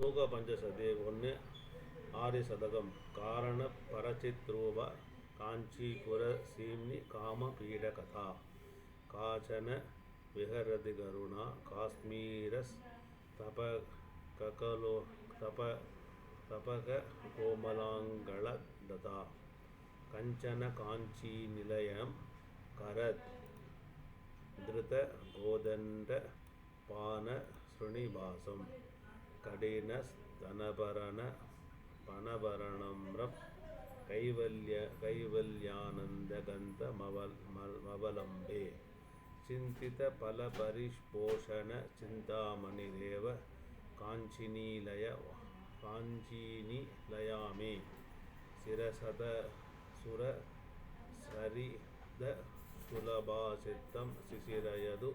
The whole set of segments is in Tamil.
யோக பஞ்சசதி 1 ஆரிய சதகம் காரண பரசித்ரூப காஞ்சிபுர சீம்னி காம பீட கதா காச்சன விஹரதி கருணா காஷ்மீரஸ் தபக கோமலாங்கள ததா கஞ்சன காஞ்சி நிலையம் கரத் திருத கோதண்ட பான ஸ்ருணிபாசம் கடின தனபரண பனபரணம்ரம் கைவல்யானந்த கந்த மவலம்பே சிந்தித பல பரிஷ்போஷண சிந்தாமணி தேவ காஞ்சினிலயாமே சிரசத சுர சரித சுலபா சித்தம் சிசிரயது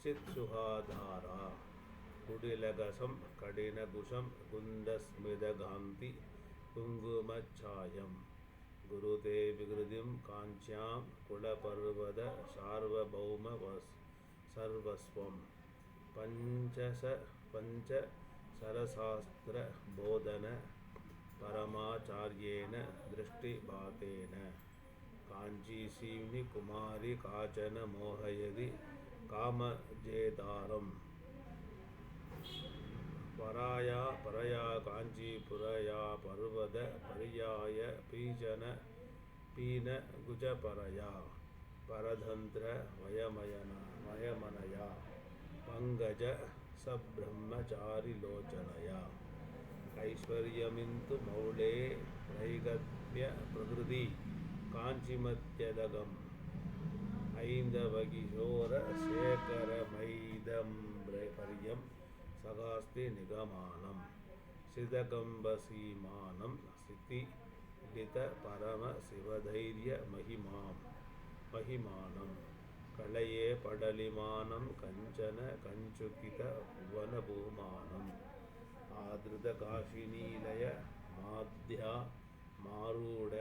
சித்சுகாதாரா குடிலகசம் கடினகுஷம் குந்தஸ்மிதகாந்தி குங்குமச்சாயம் குருதே விகிருதிம் காஞ்சியாம் குலபர்வத சார்வபௌம சர்வஸ்வம் பஞ்ச சரசாஸ்திர போதன பரமாச்சார்யேன திருஷ்டிபாதேன காஞ்சி சீம்னி குமாரி காச்சன மோகயதி காமஜேதாரம் பரயா காஞ்சிபுரயா பர்வத பரியாய பீன குஜபரயா பரதந்திர வயமனயா பங்கஜ சப்ரம்மச்சாரிலோச்சனயா ஐஸ்வர்யமிந்து மௌளே நைகத்ய பிரகிருதி காஞ்சிமத்யதகம் ஐந்தவகிஷோர சேகரமைதம்பர்யம் சகாஸ்தி நிகமானம் சிதகம்பசீமானம் ஸ்திதிலித பரம சிவதைரிய மகிமானம் களையே படலிமானம் கஞ்சன கஞ்சுகித வனபூமானம் ஆதிருத காஷினீலய மாத்யா மாரூட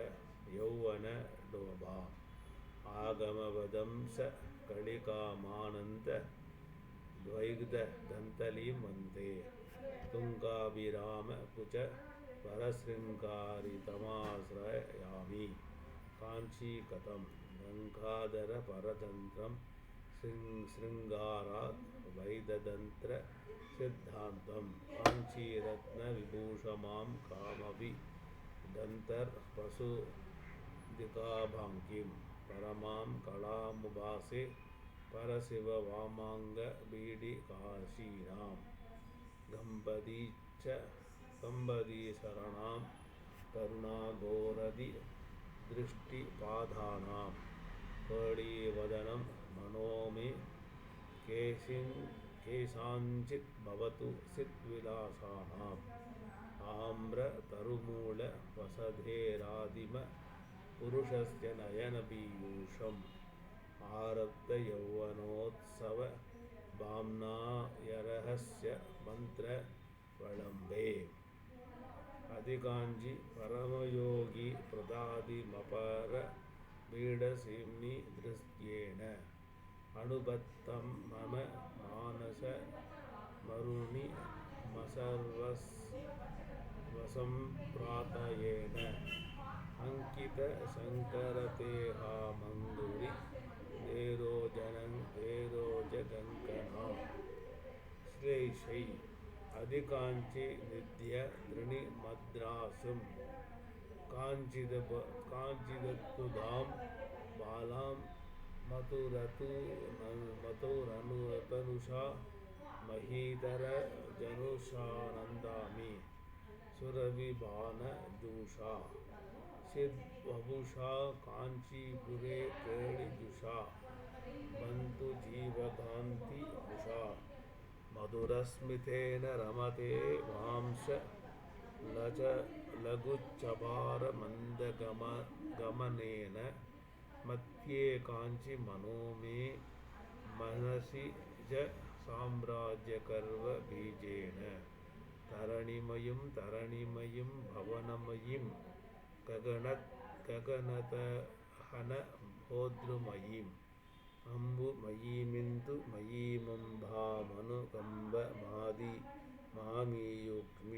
யௌவன டோபா ஆகமவதம்ச கலிகாமானந்த துவைக்த தந்தலீம் வந்தே துங்காபிராம குச்ச பரசிருங்காரிதமாஸ்ரயாமி காஞ்சிகதம் கங்காதர பரதந்திரம் சிருங்காராத் வைததந்திர சித்தாந்தம் காஞ்சிரத்ன விபூஷமாம் காமபி தந்தர் பசுதிகாபாங்கிம் பரமாம் கலாமுபாசே பரசிவ வாமாங்க பீடி காஷீனாம் கம்பதி சரணாம் கருணாகோரதி திருஷ்டி பாதானாம் கேளீவதனம் மனோமே கேசாஞ்சித் பவது சித்விலாசானாம் ஆம்ர தருமூல வசதேராதிம புருஷஸ்ய நயனபீயூஷம் ஆரப்த யௌவனோத்சவ பாம்னாயரஹஸ்ய மந்திர வளம்பே அதிகாஞ்சி பரமயோகி பிரதாதிமபர பீடசீம்னி திருஷ்யேன அனுபத்தம் மம மானச மருணி மசர்வசம் பிராதயேன அங்கித சங்கரதேஹா மங்குரி தேரோஜகங்கனா ஸ்ரேஷை அதிகாஞ்சி நித்ய திருணி மத்ராசும் காஞ்சிதத்துதாம் பாலாம் மதுரனுஷா மஹீதர ஜனுஷானந்தாமி சுரவிபான ஜூஷா சித்வபுஷா காஞ்சிபுரே கேளிஜுஷா பந்து ஜீவகாந்தி உஷா மதுரஸ்மிதேன ரமதே வாம்ச லகுச்சபார மந்தகமனேன மத்யே காஞ்சி மனோமே மனசி ஜ சாம்ராஜ்யகர்வ பீஜேன தரணிமயும் பவனமயும் ககனதஹன போத்ருமயீம் அம்பு மயீமிந்து மயீமம்பாமனுகம்ப மாதி மாமீயுக்மி